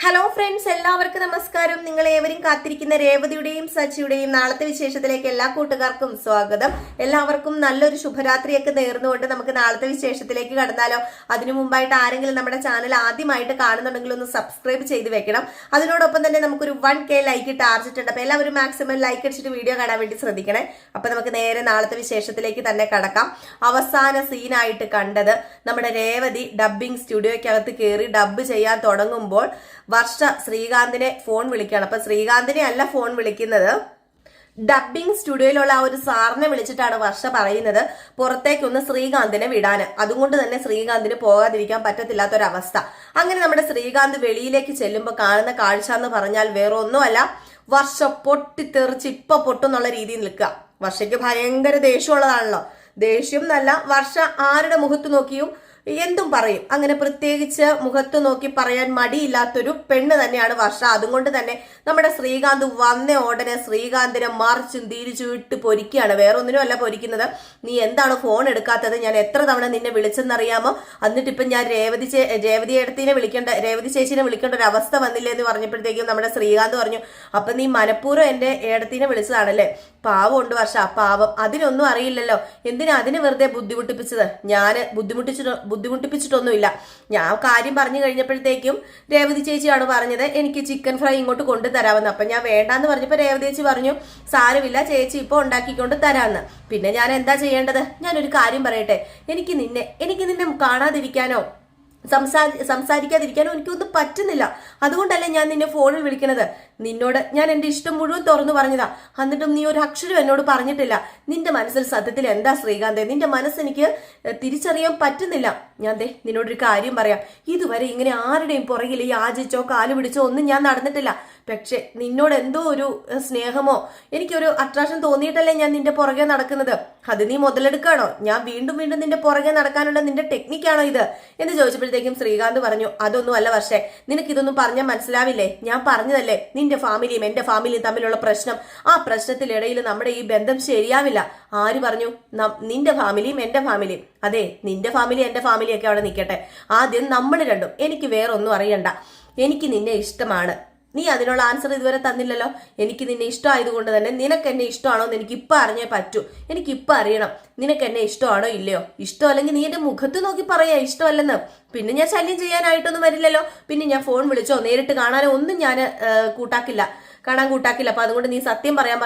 Hello friends, എല്ലാവർക്കും നമസ്കാരം. നിങ്ങൾ ഏവരും കാത്തിരിക്കുന്ന രേവതിയുടെയും സച്ചിയുടെയും നാളത്തെ വിശേഷത്തിലേക്ക് എല്ലാ കൂട്ടുകാർക്കും സ്വാഗതം. എല്ലാവർക്കും നല്ലൊരു ശുഭരാത്രിയൊക്കെ നേർന്നുകൊണ്ട് നമുക്ക് നാളത്തെ വിശേഷത്തിലേക്ക് കടന്നാലോ? അതിനു മുമ്പായിട്ട് ആരെങ്കിലും നമ്മുടെ ചാനൽ ആദ്യമായിട്ട് കാണുന്നുണ്ടെങ്കിൽ ഒന്ന് സബ്സ്ക്രൈബ് ചെയ്ത് വെക്കണം. അതിനോടൊപ്പം തന്നെ നമുക്കൊരു 1K ലൈക്ക് ടാർജറ്റ് ഉണ്ട്. അപ്പൊ എല്ലാവരും മാക്സിമം ലൈക്ക് അടിച്ചിട്ട് വീഡിയോ കാണാൻ വേണ്ടി ശ്രദ്ധിക്കണേ. അപ്പൊ നമുക്ക് നേരെ നാളത്തെ വിശേഷത്തിലേക്ക് തന്നെ കടക്കാം. അവസാന സീനായിട്ട് കണ്ടത് നമ്മുടെ രേവതി ഡബ്ബിംഗ് സ്റ്റുഡിയോയ്ക്കകത്ത് കയറി ഡബ്ബ് ചെയ്യാൻ തുടങ്ങുമ്പോൾ വർഷ ശ്രീകാന്തിനെ ഫോൺ വിളിക്കുകയാണ്. അപ്പൊ ശ്രീകാന്തിനെ അല്ല ഫോൺ വിളിക്കുന്നത്, ഡബ്ബിംഗ് സ്റ്റുഡിയോയിലുള്ള ആ ഒരു സാറിനെ വിളിച്ചിട്ടാണ് വർഷ പറയുന്നത് പുറത്തേക്കൊന്ന് ശ്രീകാന്തിനെ വിടാന്. അതുകൊണ്ട് തന്നെ ശ്രീകാന്തിന് പോകാതിരിക്കാൻ പറ്റത്തില്ലാത്തൊരവസ്ഥ. അങ്ങനെ നമ്മുടെ ശ്രീകാന്ത് വെളിയിലേക്ക് ചെല്ലുമ്പോൾ കാണുന്ന കാഴ്ച എന്ന് പറഞ്ഞാൽ വേറെ ഒന്നുമല്ല, വർഷ പൊട്ടിത്തെറിച്ച് ഇപ്പൊ പൊട്ടുന്നുള്ള രീതിയിൽ നിൽക്കുക. വർഷയ്ക്ക് ഭയങ്കര ദേഷ്യമുള്ളതാണല്ലോ. ദേഷ്യം എന്നല്ല, വർഷ ആരുടെ മുഖത്ത് നോക്കിയും എന്തും പറയും. അങ്ങനെ പ്രത്യേകിച്ച് മുഖത്ത് നോക്കി പറയാൻ മടിയില്ലാത്തൊരു പെണ്ണ് തന്നെയാണ് വർഷ. അതുകൊണ്ട് തന്നെ നമ്മുടെ ശ്രീകാന്ത് വന്ന ഉടനെ ശ്രീകാന്തിനെ മറിച്ചും തിരിച്ചും ഇട്ട് പൊരിക്കുകയാണ്. വേറെ ഒന്നിനും അല്ല പൊരിക്കുന്നത്. നീ എന്താണ് ഫോൺ എടുക്കാത്തത്? ഞാൻ എത്ര തവണ നിന്നെ വിളിച്ചെന്നറിയാമോ? എന്നിട്ടിപ്പം ഞാൻ രേവതി ചേച്ചിനെ വിളിക്കേണ്ട ഒരു അവസ്ഥ വന്നില്ലേ എന്ന് പറഞ്ഞപ്പോഴത്തേക്കും നമ്മുടെ ശ്രീകാന്ത് പറഞ്ഞു, അപ്പൊ നീ മനഃപൂർവ്വം എന്റെ ഏടത്തിനെ വിളിച്ചതാണല്ലേ? പാവമുണ്ട് വർഷ, പാവം. അതിനൊന്നും അറിയില്ലല്ലോ. എന്തിനാ അതിന് വെറുതെ ബുദ്ധിമുട്ടിപ്പിച്ചത്? ഞാൻ ബുദ്ധിമുട്ടിപ്പിച്ചിട്ടൊന്നുമില്ല. ഞാൻ കാര്യം പറഞ്ഞു കഴിഞ്ഞപ്പോഴത്തേക്കും രേവതി ചേച്ചിയാണ് പറഞ്ഞത് എനിക്ക് ചിക്കൻ ഫ്രൈ ഇങ്ങോട്ട് കൊണ്ടുതരാമെന്ന്. അപ്പൊ ഞാൻ വേണ്ടാന്ന് പറഞ്ഞപ്പോ രേവതി ചേച്ചി പറഞ്ഞു സാരമില്ല ചേച്ചി ഇപ്പൊ ഉണ്ടാക്കിക്കൊണ്ട് തരാമെന്ന്. പിന്നെ ഞാൻ എന്താ ചെയ്യേണ്ടത്? ഞാനൊരു കാര്യം പറയട്ടെ, എനിക്ക് നിന്നെ കാണാതിരിക്കാനോ സംസാരിക്കാതിരിക്കാനോ എനിക്കൊന്നും പറ്റുന്നില്ല. അതുകൊണ്ടല്ലേ ഞാൻ നിന്നെ ഫോണിൽ വിളിക്കണത്. നിന്നോട് ഞാൻ എന്റെ ഇഷ്ടം മുഴുവൻ തുറന്നു പറഞ്ഞതാ. എന്നിട്ടും നീ ഒരു അക്ഷരം എന്നോട് പറഞ്ഞിട്ടില്ല. നിന്റെ മനസ്സിൽ സത്യത്തിൽ എന്താ ശ്രീകാന്തെ? നിന്റെ മനസ്സെനിക്ക് തിരിച്ചറിയാൻ പറ്റുന്നില്ല. ഞാൻ നിന്നോടൊരു കാര്യം പറയാം. ഇതുവരെ ഇങ്ങനെ ആരുടെയും പുറകിൽ യാചിച്ചോ കാല് പിടിച്ചോ ഒന്നും ഞാൻ നടന്നിട്ടില്ല. പക്ഷെ നിന്നോട് എന്തോ ഒരു സ്നേഹമോ എനിക്കൊരു അട്രാക്ഷൻ തോന്നിയിട്ടല്ലേ ഞാൻ നിന്റെ പുറകെ നടക്കുന്നത്. അത് നീ മുതലെടുക്കാണോ? ഞാൻ വീണ്ടും വീണ്ടും നിന്റെ പുറകെ നടക്കാനുള്ള നിന്റെ ടെക്നിക്കാണോ ഇത് എന്ന് ചോദിച്ചപ്പോഴത്തേക്കും ശ്രീകാന്ത് പറഞ്ഞു, അതൊന്നും അല്ല വർഷേ, നിനക്ക് ഇതൊന്നും പറഞ്ഞാൽ മനസ്സിലാവില്ലേ? ഞാൻ പറഞ്ഞതല്ലേ നിന്റെ ഫാമിലിയും എന്റെ ഫാമിലിയും തമ്മിലുള്ള പ്രശ്നം. ആ പ്രശ്നത്തിനിടയിൽ നമ്മുടെ ഈ ബന്ധം ശരിയാവില്ല. ആര് പറഞ്ഞു? നിന്റെ ഫാമിലിയും എന്റെ ഫാമിലിയും. അതെ, നിന്റെ ഫാമിലി എന്റെ ഫാമിലിയൊക്കെ അവിടെ നിൽക്കട്ടെ. ആദ്യം നമ്മൾ രണ്ടും. എനിക്ക് വേറൊന്നും അറിയണ്ട. എനിക്ക് നിന്നെ ഇഷ്ടമാണ്. നീ അതിനുള്ള ആൻസർ ഇതുവരെ തന്നില്ലല്ലോ. എനിക്ക് നിന്നെ ഇഷ്ടമായതുകൊണ്ട് തന്നെ നിനക്ക് എന്നെ ഇഷ്ടമാണോ എന്ന് എനിക്ക് ഇപ്പൊ അറിഞ്ഞേ പറ്റൂ. എനിക്ക് ഇപ്പൊ അറിയണം നിനക്ക് എന്നെ ഇഷ്ടമാണോ ഇല്ലയോ. ഇഷ്ടമല്ലെങ്കിൽ നീ എന്റെ മുഖത്ത് നോക്കി പറയാ ഇഷ്ടമല്ലെന്ന്. പിന്നെ ഞാൻ ശല്യം ചെയ്യാനായിട്ടൊന്നും വരില്ലല്ലോ. പിന്നെ ഞാൻ ഫോൺ വിളിച്ചോ നേരിട്ട് കാണാനോ ഒന്നും ഞാൻ കാണാൻ കൂട്ടാക്കില്ല. അപ്പൊ അതുകൊണ്ട് നീ സത്യം പറയാൻ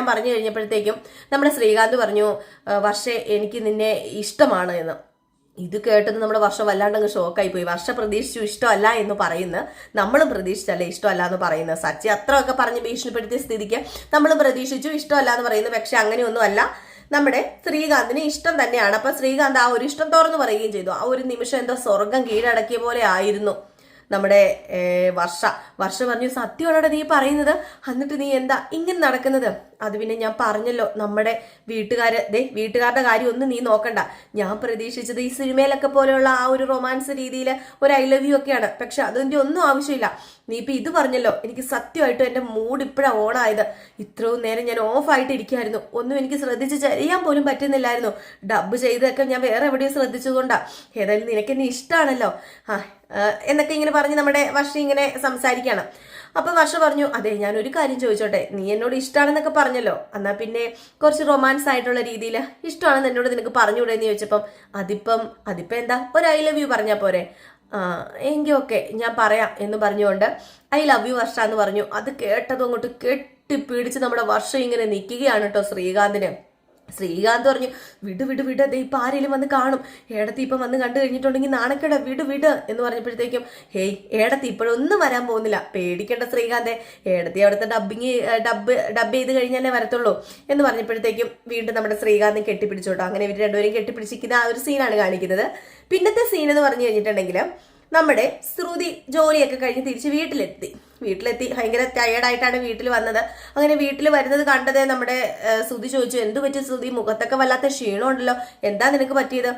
പറഞ്ഞു കഴിഞ്ഞപ്പോഴത്തേക്കും നമ്മുടെ ശ്രീകാന്ത് പറഞ്ഞു, വർഷേ എനിക്ക് നിന്നെ ഇഷ്ടമാണ് എന്ന്. ഇത് കേട്ടത് നമ്മുടെ വർഷം വല്ലാണ്ടങ്ങ് ഷോക്കായി പോയി. വർഷം പ്രതീക്ഷിച്ചു ഇഷ്ടമല്ല എന്ന് പറയുന്നത്, നമ്മളും പ്രതീക്ഷിച്ചല്ലേ ഇഷ്ടമല്ല എന്ന് പറയുന്നത്. സച്ചി അത്രയൊക്കെ പറഞ്ഞ് ഭീഷണിപ്പെടുത്തിയ സ്ഥിതിക്ക് നമ്മളും പ്രതീക്ഷിച്ചു ഇഷ്ടമല്ല എന്ന് പറയുന്നത്. പക്ഷെ അങ്ങനെയൊന്നും അല്ല, നമ്മുടെ ശ്രീകാന്തിന് ഇഷ്ടം തന്നെയാണ്. അപ്പൊ ശ്രീകാന്ത് ആ ഒരു ഇഷ്ടം തുറന്നു പറയുകയും ചെയ്തു. ആ ഒരു നിമിഷം എന്തോ സ്വർഗം കീഴടക്കിയ പോലെ ആയിരുന്നു നമ്മുടെ വർഷ പറഞ്ഞു, സത്യമാണോടെ നീ പറയുന്നത്? എന്നിട്ട് നീ എന്താ ഇങ്ങനെ നടക്കുന്നത്? അത് പിന്നെ ഞാൻ പറഞ്ഞല്ലോ, നമ്മുടെ വീട്ടുകാരുടെ കാര്യം ഒന്നും നീ നോക്കണ്ട. ഞാൻ പ്രതീക്ഷിച്ചത് ഈ സിനിമയിലൊക്കെ പോലെയുള്ള ആ ഒരു റൊമാൻസ് രീതിയിൽ ഒരു ഐ ലവ് യു ഒക്കെയാണ്. പക്ഷെ അതിന്റെ ഒന്നും ആവശ്യമില്ല. നീ ഇപ്പൊ ഇത് പറഞ്ഞല്ലോ, എനിക്ക് സത്യമായിട്ടും എന്റെ മൂഡ് ഇപ്പോഴാണ് ഓണായത്. ഇത്രയും നേരം ഞാൻ ഓഫ് ആയിട്ട് ഇരിക്കുമായിരുന്നു. ഒന്നും എനിക്ക് ശ്രദ്ധിച്ച് ചെയ്യാൻ പോലും പറ്റുന്നില്ലായിരുന്നു. ഡബ് ചെയ്തൊക്കെ ഞാൻ വേറെ എവിടെയും ശ്രദ്ധിച്ചതുകൊണ്ടാ. ഏതായാലും നിനക്ക് എന്നെ ഇഷ്ടമാണല്ലോ എന്നൊക്കെ ഇങ്ങനെ പറഞ്ഞ് നമ്മുടെ വർഷ ഇങ്ങനെ സംസാരിക്കുകയാണ്. അപ്പൊ വർഷ പറഞ്ഞു, അതെ ഞാൻ ഒരു കാര്യം ചോദിച്ചോട്ടെ, നീ എന്നോട് ഇഷ്ടമാണെന്നൊക്കെ പറഞ്ഞല്ലോ, എന്നാ പിന്നെ കുറച്ച് റൊമാൻസ് ആയിട്ടുള്ള രീതിയിൽ ഇഷ്ടമാണെന്ന് എന്നോട് നിനക്ക് പറഞ്ഞുകൂടെ എന്ന് ചോദിച്ചപ്പം അതിപ്പം എന്താ ഒരു ഐ ലവ് യു പറഞ്ഞാ പോരെ? എങ്കിൽ ഓക്കെ ഞാൻ പറയാം എന്ന് പറഞ്ഞുകൊണ്ട് ഐ ലവ് യു വർഷ എന്ന് പറഞ്ഞു. അത് കേട്ടതും അങ്ങോട്ട് കെട്ടിപ്പിടിച്ച് നമ്മുടെ വർഷം ഇങ്ങനെ നിൽക്കുകയാണ് കേട്ടോ ശ്രീകാന്തിന്. ശ്രീകാന്ത് പറഞ്ഞു, വിട് അതേ ഇപ്പൊ ആരെങ്കിലും വന്ന് കാണും. ഏടത്തി ഇപ്പം വന്ന് കണ്ടു കഴിഞ്ഞിട്ടുണ്ടെങ്കിൽ നാണക്കേട, വിട് എന്ന് പറഞ്ഞപ്പോഴത്തേക്കും ഹേയ് ഏടത്തി ഇപ്പോഴൊന്നും വരാൻ പോകുന്നില്ല, പേടിക്കേണ്ട ശ്രീകാന്തെ. ഏടത്തി അവിടുത്തെ ഡബ് ചെയ്ത് കഴിഞ്ഞാലേ വരത്തുള്ളൂ എന്ന് പറഞ്ഞപ്പോഴത്തേക്കും വീണ്ടും നമ്മുടെ ശ്രീകാന്തിനെ കെട്ടിപ്പിടിച്ചോട്ടോ. അങ്ങനെ ഇവർ രണ്ടുപേരും കെട്ടിപ്പിടിച്ചിരിക്കുന്ന ആ ഒരു സീനാണ് കാണിക്കുന്നത്. പിന്നത്തെ സീൻ എന്ന് പറഞ്ഞു കഴിഞ്ഞിട്ടുണ്ടെങ്കിൽ നമ്മുടെ ശ്രുതി ജോലിയൊക്കെ കഴിഞ്ഞ് തിരിച്ച് വീട്ടിലെത്തി ഭയങ്കര ടയേർഡായിട്ടാണ് വീട്ടിൽ വന്നത്. അങ്ങനെ വീട്ടിൽ വരുന്നത് കണ്ടത് നമ്മുടെ ശ്രുതി ചോദിച്ചു, എന്തു പറ്റി ശ്രുതി? മുഖത്തൊക്കെ വല്ലാത്ത ക്ഷീണമുണ്ടല്ലോ, എന്താ നിനക്ക് പറ്റിയത്?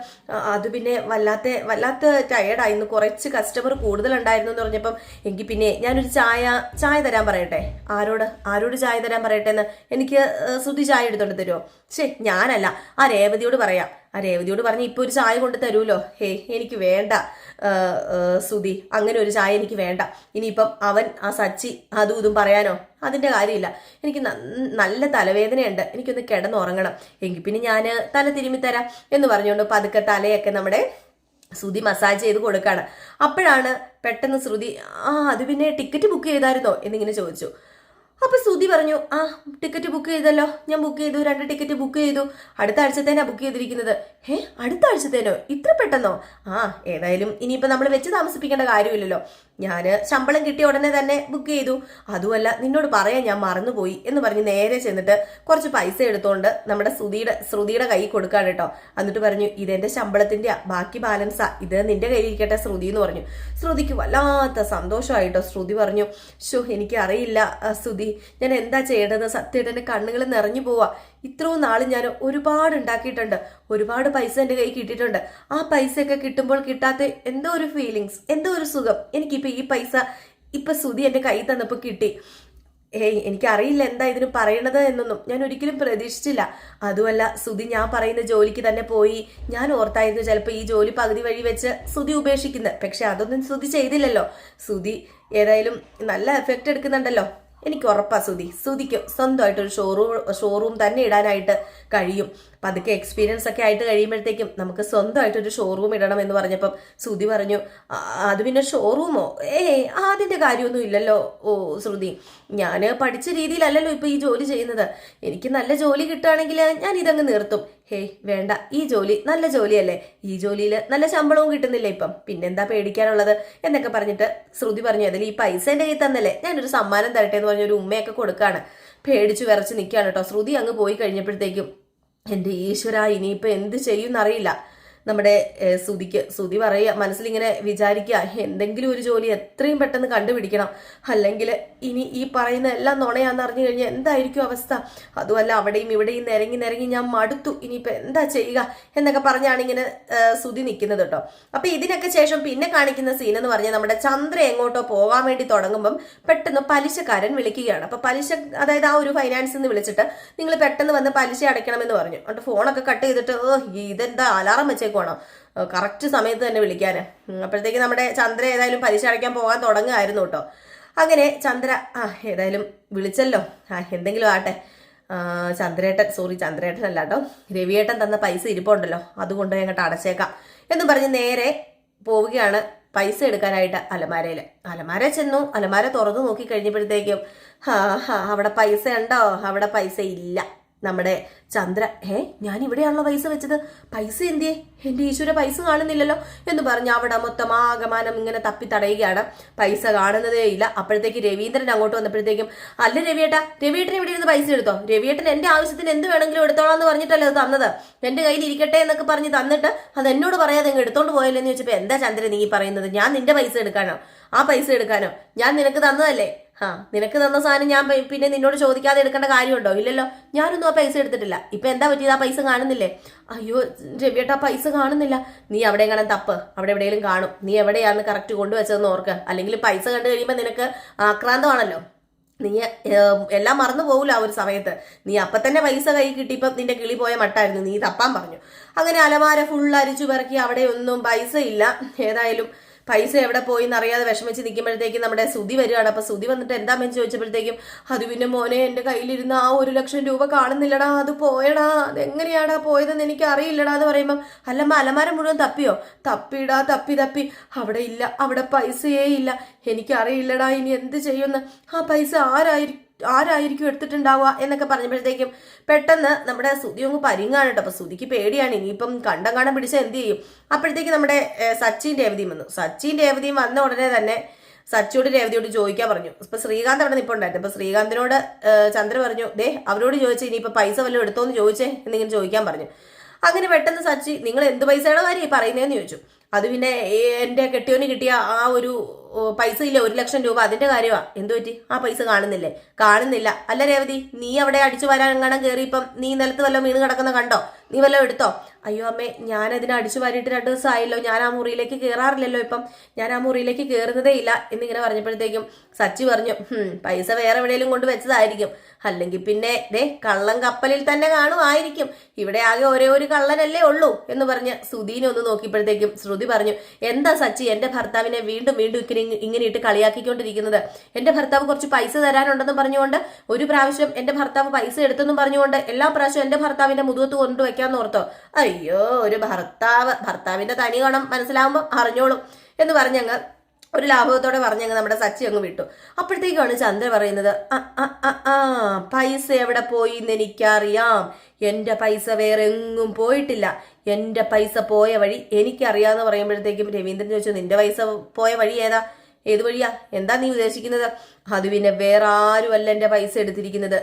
അത് പിന്നെ വല്ലാത്ത ടയേർഡായിരുന്നു, കുറച്ച് കസ്റ്റമർ കൂടുതലുണ്ടായിരുന്നു എന്ന് പറഞ്ഞപ്പം എങ്കിൽ പിന്നെ ഞാനൊരു ചായ തരാൻ പറയട്ടെ. ആരോട് ചായ തരാൻ പറയട്ടെ എന്ന്? എനിക്ക് ശ്രുതി ചായ എടുത്തോണ്ട് തരുമോ? ഞാനല്ല, ആ രേവതിയോട് പറയാം. ആ രേവതിയോട് പറഞ്ഞ് ഇപ്പൊ ഒരു ചായ കൊണ്ട് തരൂലോ. ഹേ എനിക്ക് വേണ്ട സുധി, അങ്ങനെ ഒരു ചായ എനിക്ക് വേണ്ട. ഇനിയിപ്പം അവൻ ആ സച്ചി അതും ഇതും പറയാനോ അതിന്റെ കാര്യമില്ല. എനിക്ക് നല്ല തലവേദനയുണ്ട്, എനിക്കൊന്ന് കിടന്നുറങ്ങണം. എങ്കിൽ പിന്നെ ഞാൻ തല തിരുമ്മി തരാം എന്ന് പറഞ്ഞുകൊണ്ട് പതുക്കെ തലയൊക്കെ നമ്മുടെ ശ്രുതി മസാജ് ചെയ്ത് കൊടുക്കാണ്. അപ്പോഴാണ് പെട്ടെന്ന് ശ്രുതി അത് പിന്നെ ടിക്കറ്റ് ബുക്ക് ചെയ്തായിരുന്നോ എന്നിങ്ങനെ ചോദിച്ചു. അപ്പൊ ശ്രുതി പറഞ്ഞു ടിക്കറ്റ് ബുക്ക് ചെയ്തല്ലോ, ഞാൻ ബുക്ക് ചെയ്തു, 2 ടിക്കറ്റ് ബുക്ക് ചെയ്തു, അടുത്ത ആഴ്ചത്തേനാ ബുക്ക് ചെയ്തിരിക്കുന്നത്. അടുത്ത ആഴ്ചത്തേനോ, ഇത്ര പെട്ടെന്നോ? ഏതായാലും ഇനിയിപ്പോ നമ്മൾ വെച്ച് താമസിപ്പിക്കേണ്ട കാര്യമില്ലല്ലോ, ഞാന് ശമ്പളം കിട്ടിയ ഉടനെ തന്നെ ബുക്ക് ചെയ്തു. അതുമല്ല നിന്നോട് പറയാൻ ഞാൻ മറന്നുപോയി എന്ന് പറഞ്ഞ് നേരെ ചെന്നിട്ട് കുറച്ച് പൈസ എടുത്തോണ്ട് നമ്മുടെ ശ്രുതിയുടെ കൈ കൊടുക്കാണ് കേട്ടോ. എന്നിട്ട് പറഞ്ഞു ഇതെന്റെ ശമ്പളത്തിന്റെ ബാക്കി ബാലൻസാ, ഇത് നിന്റെ കയ്യിലിരിക്കട്ടെ ശ്രുതി എന്ന് പറഞ്ഞു. ശ്രുതിക്ക് വല്ലാത്ത സന്തോഷമായിട്ടോ. ശ്രുതി പറഞ്ഞു എനിക്ക് അറിയില്ല ശ്രുതി, ഞാൻ എന്താ ചെയ്യേണ്ടത്, സത്യമായിട്ട് എന്റെ കണ്ണുകൾ നിറഞ്ഞു പോവാ. ഇത്രയും നാൾ ഞാൻ ഒരുപാട് ഉണ്ടാക്കിയിട്ടുണ്ട്, ഒരുപാട് പൈസ എൻ്റെ കയ്യിൽ കിട്ടിയിട്ടുണ്ട്. ആ പൈസയൊക്കെ കിട്ടുമ്പോൾ കിട്ടാത്ത എന്തോ ഒരു ഫീലിങ്സ്, എന്തോ ഒരു സുഖം എനിക്കിപ്പോൾ ഈ പൈസ ഇപ്പൊ ശ്രുതി എൻ്റെ കയ്യിൽ തന്നപ്പോൾ കിട്ടി. എനിക്കറിയില്ല എന്താ ഇതിന് പറയണത് എന്നൊന്നും ഞാൻ ഒരിക്കലും പ്രതീക്ഷിച്ചില്ല. അതുമല്ല ശ്രുതി ഞാൻ പറയുന്ന ജോലിക്ക് തന്നെ പോയി. ഞാൻ ഓർത്തായിരുന്നു ചിലപ്പോൾ ഈ ജോലി പകുതി വഴി വെച്ച് ശ്രുതി ഉപേക്ഷിക്കുന്നത്. പക്ഷെ അതൊന്നും ശ്രുതി ചെയ്തില്ലല്ലോ. ശ്രുതി ഏതായാലും നല്ല എഫക്റ്റ് എടുക്കുന്നുണ്ടല്ലോ. എനിക്ക് ഉറപ്പാ ശ്രുതിക്ക് സ്വന്തമായിട്ടൊരു ഷോറൂം തന്നെ ഇടാനായിട്ട് കഴിയും. പതുക്കെ എക്സ്പീരിയൻസ് ഒക്കെ ആയിട്ട് കഴിയുമ്പോഴത്തേക്കും നമുക്ക് സ്വന്തമായിട്ടൊരു ഷോറൂം ഇടണം എന്ന് പറഞ്ഞപ്പം ശ്രുതി പറഞ്ഞു അത് പിന്നെ ഷോറൂമോ? അതിന്റെ കാര്യമൊന്നും ഇല്ലല്ലോ ശ്രുതി, ഞാൻ പഠിച്ച രീതിയിലല്ലല്ലോ ഇപ്പൊ ഈ ജോലി ചെയ്യുന്നത്. എനിക്ക് നല്ല ജോലി കിട്ടുകയാണെങ്കിൽ ഞാൻ ഇതങ്ങ് നിർത്തും. വേണ്ട, ഈ ജോലി നല്ല ജോലിയല്ലേ, ഈ ജോലിയിൽ നല്ല ശമ്പളവും കിട്ടുന്നില്ല ഇപ്പം, പിന്നെന്താ പേടിക്കാനുള്ളത് എന്നൊക്കെ പറഞ്ഞിട്ട് ശ്രുതി പറഞ്ഞു അതിൽ ഈ പൈസ എൻ്റെ കയ്യിൽ തന്നല്ലേ, ഞാനൊരു സമ്മാനം തരട്ടെ എന്ന് പറഞ്ഞൊരു ഉമ്മയൊക്കെ കൊടുക്കാണ്. പേടിച്ചു വിറച്ച് നിൽക്കുകയാണ് കേട്ടോ. ശ്രുതി അങ്ങ് പോയി കഴിഞ്ഞപ്പോഴത്തേക്കും എൻ്റെ ഈശ്വര ഇനിയിപ്പോ എന്ത് ചെയ്യുമെന്നറിയില്ല നമ്മുടെ ശ്രുതി പറയുക, മനസ്സിലിങ്ങനെ വിചാരിക്കുക എന്തെങ്കിലും ഒരു ജോലി എത്രയും പെട്ടെന്ന് കണ്ടുപിടിക്കണം, അല്ലെങ്കിൽ ഇനി ഈ പറയുന്ന എല്ലാം നുണയാന്ന് അറിഞ്ഞു കഴിഞ്ഞാൽ എന്തായിരിക്കും അവസ്ഥ. അതുമല്ല അവിടെയും ഇവിടെയും നിരങ്ങി ഞാൻ മടുത്തു, ഇനിയിപ്പോൾ എന്താ ചെയ്യുക എന്നൊക്കെ പറഞ്ഞാണ് ഇങ്ങനെ ശ്രുതി നിൽക്കുന്നത് കേട്ടോ. അപ്പൊ ഇതിനൊക്കെ ശേഷം പിന്നെ കാണിക്കുന്ന സീൻ എന്ന് പറഞ്ഞാൽ നമ്മുടെ ചന്ദ്ര എങ്ങോട്ടോ പോകാൻ വേണ്ടി തുടങ്ങുമ്പം പെട്ടെന്ന് പലിശക്കാരൻ വിളിക്കുകയാണ്. അപ്പൊ പലിശ, അതായത് ആ ഒരു ഫൈനാൻസിൽ നിന്ന് വിളിച്ചിട്ട് നിങ്ങൾ പെട്ടെന്ന് വന്ന് പലിശ അടയ്ക്കണമെന്ന് പറഞ്ഞു. എന്നിട്ട് ഫോണൊക്കെ കട്ട് ചെയ്തിട്ട് ഇതെന്താ അലാറം വെച്ചേക്കോ കറക്റ്റ് സമയത്ത് തന്നെ വിളിക്കാന്. അപ്പോഴത്തേക്ക് നമ്മുടെ ചന്ദ്ര ഏതായാലും പലിശ അടയ്ക്കാൻ പോകാൻ തുടങ്ങുമായിരുന്നു കേട്ടോ. അങ്ങനെ ചന്ദ്ര ഏതായാലും വിളിച്ചല്ലോ, എന്തെങ്കിലും ആട്ടെ, ചന്ദ്രേട്ടൻ അല്ല കേട്ടോ, രവിയേട്ടൻ തന്ന പൈസ ഇരിപ്പുണ്ടല്ലോ അതുകൊണ്ട് അങ്ങോട്ട് അടച്ചേക്കാം എന്ന് പറഞ്ഞ് നേരെ പോവുകയാണ് പൈസ എടുക്കാനായിട്ട് അലമാര ചെന്നു. അലമാര തുറന്നു നോക്കി കഴിഞ്ഞപ്പോഴത്തേക്കും അവിടെ പൈസ ഉണ്ടോ? അവിടെ പൈസ ഇല്ല. നമ്മുടെ ചന്ദ്ര ഞാൻ ഇവിടെയാണല്ലോ പൈസ വെച്ചത്, പൈസ എന്തിയേ, എന്റെ ഈശ്വര പൈസ കാണുന്നില്ലല്ലോ എന്ന് പറഞ്ഞ് അവിടെ മൊത്തം ആകമാനം ഇങ്ങനെ തപ്പി തടയുകയാണ്. പൈസ കാണുന്നതേ ഇല്ല. അപ്പോഴത്തേക്ക് രവീന്ദ്രൻ അങ്ങോട്ട് വന്നപ്പോഴത്തേക്കും അല്ല രവിയേട്ടൻ ഇവിടെ ഇരുന്ന് പൈസ എടുത്തോ, രവിയേട്ടൻ എന്റെ ആവശ്യത്തിന് എന്ത് വേണമെങ്കിലും എടുത്തോളാം എന്ന് പറഞ്ഞിട്ടല്ലേ അത് തന്നത്, എന്റെ കയ്യിൽ ഇരിക്കട്ടെ എന്നൊക്കെ പറഞ്ഞ് തന്നിട്ട് അത് എന്നോട് പറയാതെ അങ്ങ് എടുത്തോണ്ട് പോയല്ലോ ചോദിച്ചപ്പോ എന്താ ചന്ദ്രൻ നീ പറയുന്നത്, ഞാൻ നിന്റെ പൈസ എടുക്കാനോ ആ പൈസ എടുക്കാനോ, ഞാൻ നിനക്ക് തന്നതല്ലേ, നിനക്ക് തന്ന സാധനം ഞാൻ പിന്നെ നിന്നോട് ചോദിക്കാതെ എടുക്കേണ്ട കാര്യമുണ്ടോ? ഇല്ലല്ലോ, ഞാനൊന്നും ആ പൈസ എടുത്തിട്ടില്ല. ഇപ്പൊ എന്താ പറ്റിയത്, ആ പൈസ കാണുന്നില്ലേ? അയ്യോ രവിയേട്ടാ പൈസ കാണുന്നില്ല. നീ അവിടെ കാണാൻ തപ്പ്, അവിടെ എവിടെയെങ്കിലും കാണും, നീ എവിടെയാണെന്ന് കറക്റ്റ് കൊണ്ടുവച്ചതെന്ന് ഓർക്കുക, അല്ലെങ്കിൽ പൈസ കണ്ടു കഴിയുമ്പോൾ നിനക്ക് ആക്രാന്തമാണല്ലോ, നീ എല്ലാം മറന്നു പോകില്ല ആ ഒരു സമയത്ത്. നീ അപ്പൊ തന്നെ പൈസ കൈ കിട്ടിയപ്പം നിന്റെ കിളി പോയ മട്ടായിരുന്നു, നീ തപ്പാൻ പറഞ്ഞു. അങ്ങനെ അലമാര ഫുൾ അരിച്ചു പിറക്കി, അവിടെ ഒന്നും പൈസ ഇല്ല. ഏതായാലും പൈസ എവിടെ പോയി എന്നറിയാതെ വിഷമിച്ച് നിൽക്കുമ്പോഴത്തേക്കും നമ്മുടെ ശ്രുതി വരികയാണ്. അപ്പൊ ശ്രുതി വന്നിട്ട് എന്താ മെന്ന് ചോദിച്ചപ്പോഴത്തേക്കും അത് പിന്നെ മോനെ എന്റെ കയ്യിലിരുന്ന ആ 1,00,000 രൂപ കാണുന്നില്ലടാ, അത് പോയടാ, അതെങ്ങനെയാടാ പോയതെന്ന് എനിക്ക് അറിയില്ലടാ എന്ന് പറയുമ്പം അല്ലമ്മ അലമാര മുഴുവൻ തപ്പിയോ? തപ്പി അവിടെ ഇല്ല, അവിടെ പൈസയേ ഇല്ല, എനിക്കറിയില്ലടാ ഇനി എന്ത് ചെയ്യുമെന്ന്, ആ പൈസ ആരായിരിക്കും എടുത്തിട്ടുണ്ടാവുക എന്നൊക്കെ പറഞ്ഞപ്പോഴത്തേക്കും പെട്ടെന്ന് നമ്മുടെ ശ്രുതി അങ്ങ് പരിങ്ങാണ് കേട്ടോ. അപ്പൊ ശ്രുതിക്ക് പേടിയാണ്, ഇനിയിപ്പം കണ്ടം പിടിച്ച എന്ത് ചെയ്യും. അപ്പോഴത്തേക്ക് നമ്മുടെ സച്ചിൻ രേവതിയും വന്ന ഉടനെ തന്നെ സച്ചിയോട് രേവതിയോട് ചോദിക്കാൻ പറഞ്ഞു. ഇപ്പൊ ശ്രീകാന്ത് അവിടെ നിൽപ്പുണ്ടായിരുന്നു. അപ്പൊ ശ്രീകാന്തിനോട് ചന്ദ്ര പറഞ്ഞു അവരോട് ചോദിച്ചു ഇനിയിപ്പൊ പൈസ വല്ലതും എടുത്തോന്ന് ചോദിച്ചേ എന്നിങ്ങനെ ചോദിക്കാൻ പറഞ്ഞു. അങ്ങനെ പെട്ടെന്ന് സച്ചി നിങ്ങൾ എന്ത് പൈസയുടെ കാര്യം പറയുന്നതെന്ന് ചോദിച്ചു. അത് പിന്നെ എന്റെ കെട്ടിയോന് കിട്ടിയ ആ ഒരു പൈസ ഇല്ല 1,00,000 രൂപ, അതിന്റെ കാര്യമാ. എന്തു പറ്റി? ആ പൈസ കാണുന്നില്ലേ? കാണുന്നില്ല. അല്ല രേവതി, നീ അവിടെ അടിച്ചു വരാൻ എങ്ങാനും കയറി ഇപ്പം നീ നിലത്ത് വല്ലതും വീണ് കിടക്കുന്ന കണ്ടോ? നീ വല്ലതും എടുത്തോ? അയ്യോ അമ്മേ, ഞാനതിന് അടിച്ചു വാരിയിട്ട് 2 ദിവസം ആയല്ലോ, ഞാൻ ആ മുറിയിലേക്ക് കയറാറില്ലല്ലോ, ഇപ്പം ഞാൻ ആ മുറിയിലേക്ക് കയറുന്നതേ ഇല്ല എന്നിങ്ങനെ പറഞ്ഞപ്പോഴത്തേക്കും സച്ചി പറഞ്ഞു, പൈസ വേറെ എവിടെയെങ്കിലും കൊണ്ട് വെച്ചതായിരിക്കും, അല്ലെങ്കിൽ പിന്നെ കള്ളൻ കപ്പലിൽ തന്നെ കാണുമായിരിക്കും, ഇവിടെ ആകെ ഒരേ ഒരു കള്ളനല്ലേ ഉള്ളൂ എന്ന് പറഞ്ഞ് ശ്രുതിനെ ഒന്ന് നോക്കിയപ്പോഴത്തേക്കും ശ്രുതി പറഞ്ഞു, എന്താ സച്ചി എന്റെ ഭർത്താവിനെ വീണ്ടും വീണ്ടും ഇങ്ങനെ ഇട്ട് കളിയാക്കിക്കൊണ്ടിരിക്കുന്നത്? എന്റെ ഭർത്താവ് കുറച്ച് പൈസ തരാനുണ്ടെന്ന് പറഞ്ഞുകൊണ്ട് ഒരു പ്രാവശ്യം എന്റെ ഭർത്താവ് പൈസ എടുത്തെന്നും പറഞ്ഞുകൊണ്ട് എല്ലാ പ്രാവശ്യം എന്റെ ഭർത്താവിന്റെ മുതുകത്ത് കൊണ്ടുവയ്ക്കാന്ന് ഓർത്തോ? അയ്യോ, ഒരു ഭർത്താവിന്റെ തനി ഗുണം മനസ്സിലാവുമ്പോൾ അറിഞ്ഞോളും എന്ന് പറഞ്ഞങ്ങ് ഒരു ലാഭത്തോടെ പറഞ്ഞങ്ങ് നമ്മുടെ സച്ചി അങ്ങ് വിട്ടു. അപ്പോഴത്തേക്കാണ് ചന്ദ്ര പറയുന്നത്, പൈസ എവിടെ പോയി എന്ന് എനിക്കറിയാം, എന്റെ പൈസ വേറെ എങ്ങും പോയിട്ടില്ല, എന്റെ പൈസ പോയ വഴി എനിക്കറിയാന്ന് പറയുമ്പോഴത്തേക്കും രവീന്ദ്രൻ ചോദിച്ചു, നിന്റെ പൈസ പോയ വഴി ഏത് വഴിയാ? എന്താ നീ ഉദ്ദേശിക്കുന്നത്? അത് പിന്നെ വേറെ ആരുമല്ല എന്റെ പൈസ എടുത്തിരിക്കുന്നത്,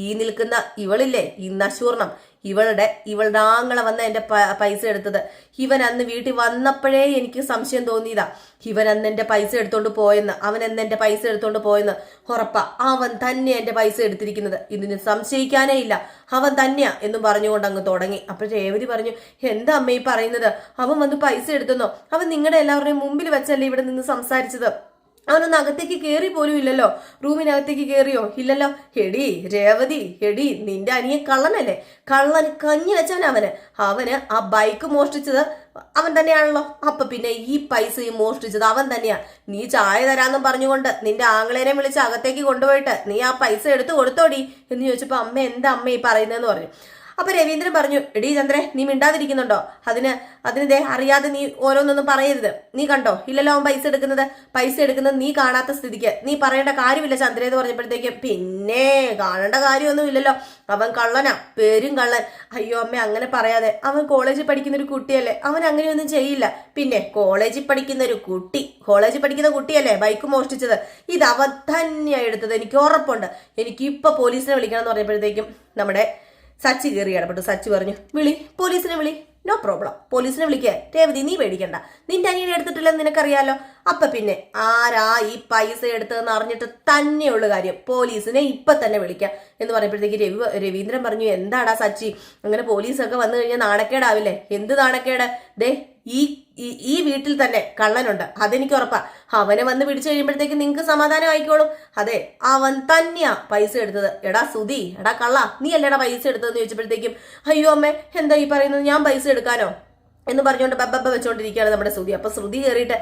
ഈ നിൽക്കുന്ന ഇവളില്ലേ, ഈ നശൂർണം, ഇവളുടെ ആങ്ങളെ വന്ന എന്റെ പൈസ എടുത്തത്. ഇവൻ അന്ന് വീട്ടിൽ വന്നപ്പോഴേ എനിക്ക് സംശയം തോന്നിയതാ, ഇവൻ അന്ന് എന്റെ പൈസ എടുത്തോണ്ട് പോയെന്ന്, അവൻ എന്ന് എന്റെ പൈസ എടുത്തോണ്ട് പോയെന്ന് ഉറപ്പാ, അവൻ തന്നെയാ എന്റെ പൈസ എടുത്തിരിക്കുന്നത്, ഇതിന് സംശയിക്കാനേ ഇല്ല, അവൻ തന്നെയാ എന്നും പറഞ്ഞുകൊണ്ട് അങ്ങ് തുടങ്ങി. അപ്പോൾ രേവതി പറഞ്ഞു, എന്താ അമ്മ ഈ പറയുന്നത്? അവൻ വന്ന് പൈസ എടുത്തെന്നോ? അവൻ നിങ്ങളുടെ എല്ലാവരുടെയും മുമ്പിൽ വെച്ചല്ലേ ഇവിടെ നിന്ന് സംസാരിച്ചത്? അവനൊന്നും അകത്തേക്ക് കയറി പോലും ഇല്ലല്ലോ, റൂമിനകത്തേക്ക് കയറിയോ? ഇല്ലല്ലോ. എടി രേവതി, നിന്റെ അനിയൻ കള്ളനല്ലേ, കള്ളന് കഞ്ഞി വെച്ചവൻ അവന് ആ ബൈക്ക് മോഷ്ടിച്ചത് അവൻ തന്നെയാണല്ലോ, അപ്പൊ പിന്നെ ഈ പൈസയും മോഷ്ടിച്ചത് അവൻ തന്നെയാ. നീ ചായ തരാന്നും പറഞ്ഞുകൊണ്ട് നിന്റെ ആങ്ങളേനെ വിളിച്ച് അകത്തേക്ക് കൊണ്ടുപോയിട്ട് നീ ആ പൈസ എടുത്ത് കൊടുത്തോടി എന്ന് ചോദിച്ചപ്പോ അമ്മ എന്താ അമ്മ ഈ പറയുന്നതെന്ന് പറഞ്ഞു. അപ്പൊ രവീന്ദ്രൻ പറഞ്ഞു, എടീ ചന്ദ്രേ, നീ മിണ്ടാതിരിക്കുന്നുണ്ടോ? അതിന് അറിയാതെ നീ ഓരോന്നൊന്നും പറയരുത്. നീ കണ്ടോ? ഇല്ലല്ലോ അവൻ പൈസ എടുക്കുന്നത് നീ കാണാത്ത സ്ഥിതിക്ക് നീ പറയേണ്ട കാര്യമില്ല ചന്ദ്രേ എന്ന് പറഞ്ഞപ്പോഴത്തേക്കും, പിന്നെ കാണേണ്ട കാര്യമൊന്നും ഇല്ലല്ലോ, അവൻ കള്ളനാ, പേരും കള്ളൻ. അയ്യോ അമ്മ, അങ്ങനെ പറയാതെ, അവൻ കോളേജിൽ പഠിക്കുന്ന ഒരു കുട്ടിയല്ലേ, അവൻ അങ്ങനെയൊന്നും ചെയ്യില്ല. പിന്നെ കോളേജിൽ പഠിക്കുന്ന കുട്ടിയല്ലേ ബൈക്ക് മോഷ്ടിച്ചത്, ഇത് അവൻ തന്നെയാ എടുത്തത്, എനിക്ക് ഉറപ്പുണ്ട്. എനിക്ക് ഇപ്പൊ പോലീസിനെ വിളിക്കണം എന്ന് പറഞ്ഞപ്പോഴത്തേക്കും നമ്മുടെ സച്ചി കയറി ഇടപെട്ടു. സച്ചി പറഞ്ഞു, പോലീസിനെ വിളി, നോ പ്രോബ്ലം, പോലീസിനെ വിളിക്കുക. രേവതി, നീ പേടിക്കണ്ട, നിന്റെ അനിയനെ എടുത്തിട്ടില്ലെന്ന് നിനക്കറിയാലോ, അപ്പൊ പിന്നെ ആരാ ഈ പൈസ എടുത്തതെന്ന് അറിഞ്ഞിട്ട് തന്നെയുള്ള കാര്യം, പോലീസിനെ ഇപ്പൊ തന്നെ വിളിക്കാം എന്ന് പറയുമ്പോഴത്തേക്ക് രവീന്ദ്രൻ പറഞ്ഞു, എന്താടാ സച്ചി, അങ്ങനെ പോലീസൊക്കെ വന്നു കഴിഞ്ഞാൽ നാണക്കേടാവില്ലേ? എന്ത് നാണക്കേട്? ഈ വീട്ടിൽ തന്നെ കള്ളനുണ്ട്, അതെനിക്ക് ഉറപ്പാ. അവനെ വന്ന് പിടിച്ചു കഴിയുമ്പോഴത്തേക്ക് നിങ്ങക്ക് സമാധാനം ആയിക്കോളും. അതെ, അവൻ തന്നെയാ പൈസ എടുത്തത്. എടാ സുധി, എടാ കള്ള, നീ അല്ലേടാ പൈസ എടുത്തതെന്ന് ചോദിച്ചപ്പോഴത്തേക്കും, അയ്യോ അമ്മേ, എന്താ ഈ പറയുന്നത്, ഞാൻ പൈസ എടുക്കാനോ എന്ന് പറഞ്ഞുകൊണ്ട് ബബ്ബ വെച്ചോണ്ടിരിക്കുകയാണ് നമ്മുടെ ശ്രുതി. അപ്പൊ ശ്രുതി കയറിയിട്ട്,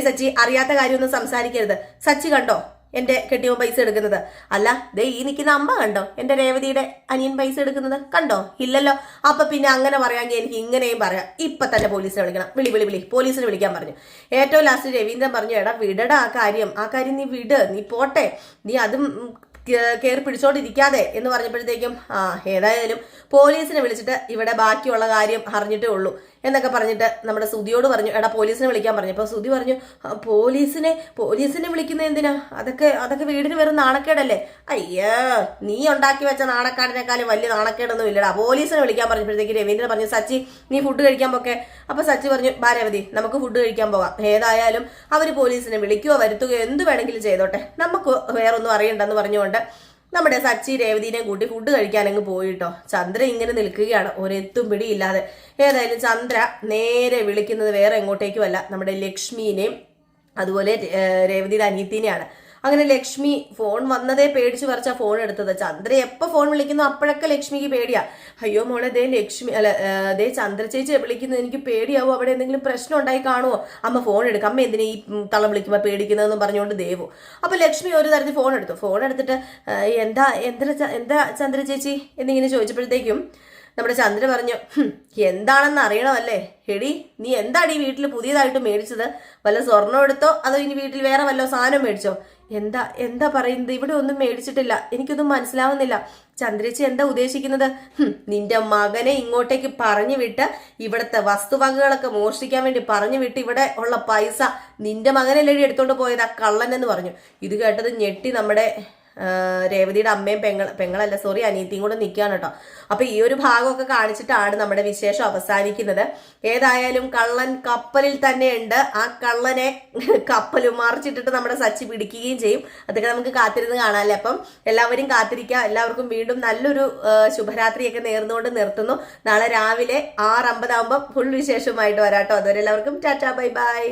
സച്ചി, അറിയാത്ത കാര്യമൊന്നും സംസാരിക്കരുത്, സച്ചി കണ്ടോ എന്റെ കെട്ടിയവൻ പൈസ എടുക്കുന്നത്? അല്ല, ഈ നിൽക്കുന്ന അമ്മ കണ്ടോ എന്റെ രേവതിയുടെ അനിയൻ പൈസ എടുക്കുന്നത്? കണ്ടോ? ഇല്ലല്ലോ. അപ്പൊ പിന്നെ അങ്ങനെ പറയാമെങ്കിൽ എനിക്ക് ഇങ്ങനെയും പറയാം, ഇപ്പൊ തന്നെ പോലീസിനെ വിളിക്കണം, വിളി പോലീസിനെ വിളിക്കാൻ പറഞ്ഞു. ഏറ്റവും ലാസ്റ്റ് രവീന്ദ്രൻ പറഞ്ഞു, എടാ വിടടാ ആ കാര്യം നീ വിട്, നീ പോട്ടെ, നീ അതും കയറി പിടിച്ചോണ്ടിരിക്കാതെ എന്ന് പറഞ്ഞപ്പോഴത്തേക്കും, ഏതായാലും പോലീസിനെ വിളിച്ചിട്ട് ഇവിടെ ബാക്കിയുള്ള കാര്യം അറിഞ്ഞിട്ടേ ഉള്ളൂ എന്നൊക്കെ പറഞ്ഞിട്ട് നമ്മുടെ സുധിയോട് പറഞ്ഞു, എടാ പോലീസിനെ വിളിക്കാൻ പറഞ്ഞു. അപ്പൊ സുധി പറഞ്ഞു, പോലീസിനെ വിളിക്കുന്നത് എന്തിനാ? അതൊക്കെ വീടിന് വെറും നാണക്കേടല്ലേ? അയ്യോ, നീ ഉണ്ടാക്കി വെച്ച നാണക്കേടിനേക്കാളും വലിയ നാണക്കേടൊന്നും ഇല്ലടാ, പോലീസിനെ വിളിക്കാൻ പറഞ്ഞപ്പോഴത്തേക്ക് രവീന്ദ്രൻ പറഞ്ഞു, സച്ചി നീ ഫുഡ് കഴിക്കാൻ പോക്കെ. അപ്പൊ സച്ചി പറഞ്ഞു, ഭാരവതി, നമുക്ക് ഫുഡ് കഴിക്കാൻ പോകാം, ഏതായാലും അവര് പോലീസിനെ വിളിക്കുകയോ വരുത്തുകയോ എന്ത് വേണമെങ്കിലും ചെയ്തോട്ടെ, നമുക്ക് വേറൊന്നും അറിയണ്ടെന്ന് പറഞ്ഞുകൊണ്ട് നമ്മുടെ സച്ചി രേവതിനെ കൂട്ടി ഫുഡ് കഴിക്കാനങ്ങ് പോയിട്ടോ. ചന്ദ്ര ഇങ്ങനെ നിൽക്കുകയാണ്, ഒരെത്തും പിടിയില്ലാതെ. ഏതായാലും ചന്ദ്ര നേരെ വിളിക്കുന്നത് വേറെ എങ്ങോട്ടേക്കുമല്ല, നമ്മുടെ ലക്ഷ്മിനെയും അതുപോലെ രേവതിയുടെ അനിയത്തിനെയാണ്. അങ്ങനെ ലക്ഷ്മി ഫോൺ വന്നതേ പേടിച്ചു പറിച്ച ഫോൺ എടുത്തത്. ചന്ദ്ര എപ്പോ ഫോൺ വിളിക്കുന്നു അപ്പോഴൊക്കെ ലക്ഷ്മിക്ക് പേടിയാ. അയ്യോ മോളെ, ചന്ദ്ര ചേച്ചി വിളിക്കുന്നത് എനിക്ക് പേടിയാവും, അവിടെ എന്തെങ്കിലും പ്രശ്നം ഉണ്ടായി കാണുമോ, അമ്മ ഫോൺ എടുക്കാം, അമ്മ എന്തിനാ ഈ തള്ളം വിളിക്കുമ്പോ പേടിക്കുന്നതെന്നും പറഞ്ഞുകൊണ്ട് ദേവു. അപ്പൊ ലക്ഷ്മി ഒരു തരത്തിൽ ഫോൺ എടുത്തിട്ട് എന്താ ചന്ദ്ര ചേച്ചി എന്നിങ്ങനെ ചോദിച്ചപ്പോഴത്തേക്കും നമ്മുടെ ചന്ദ്ര പറഞ്ഞു, എന്താണെന്ന് അറിയണമല്ലേ? എടി, നീ എന്താടി വീട്ടിൽ പുതിയതായിട്ട് മേടിച്ചത്? വല്ല സ്വർണ്ണം എടുത്തോ അതോ ഇനി വീട്ടിൽ വേറെ വല്ല സാധനം മേടിച്ചോ? എന്താ പറയുന്നത്? ഇവിടെ ഒന്നും മേടിച്ചിട്ടില്ല, എനിക്കൊന്നും മനസ്സിലാവുന്നില്ല. ചന്ദ്രേച്ചി എന്താ ഉദ്ദേശിക്കുന്നത്? നിന്റെ മകനെ ഇങ്ങോട്ടേക്ക് പറഞ്ഞു വിട്ട് ഇവിടുത്തെ വസ്തുവകകളൊക്കെ മോഷ്ടിക്കാൻ വേണ്ടി പറഞ്ഞു വിട്ട് ഇവിടെ ഉള്ള പൈസ നിന്റെ മകനല്ലേ എടുത്തോണ്ട് പോയതാ കള്ളൻ എന്ന് പറഞ്ഞു. ഇത് കേട്ടത് ഞെട്ടി നമ്മുടെ രേവതിയുടെ അമ്മയും പെങ്ങളല്ല സോറി അനിയത്തിയും കൂടെ നിൽക്കുകയാണ് കേട്ടോ. അപ്പൊ ഈ ഒരു ഭാഗമൊക്കെ കാണിച്ചിട്ടാണ് നമ്മുടെ വിശേഷം അവസാനിക്കുന്നത്. ഏതായാലും കള്ളൻ കപ്പലിൽ തന്നെ ഉണ്ട്. ആ കള്ളനെ കപ്പൽ മറിച്ചിട്ടിട്ട് നമ്മുടെ സച്ചി പിടിക്കുകയും ചെയ്യും. അതൊക്കെ നമുക്ക് കാത്തിരുന്ന് കാണാല്ലേ. അപ്പം എല്ലാവരും കാത്തിരിക്കുക. എല്ലാവർക്കും വീണ്ടും നല്ലൊരു ശുഭരാത്രിയൊക്കെ നേർന്നുകൊണ്ട് നിർത്തുന്നു. നാളെ രാവിലെ 6:50 ആകുമ്പോൾ ഫുൾ വിശേഷമായിട്ട് വരാട്ടോ. അതുവരെ എല്ലാവർക്കും ടാറ്റാ ബൈ ബൈ.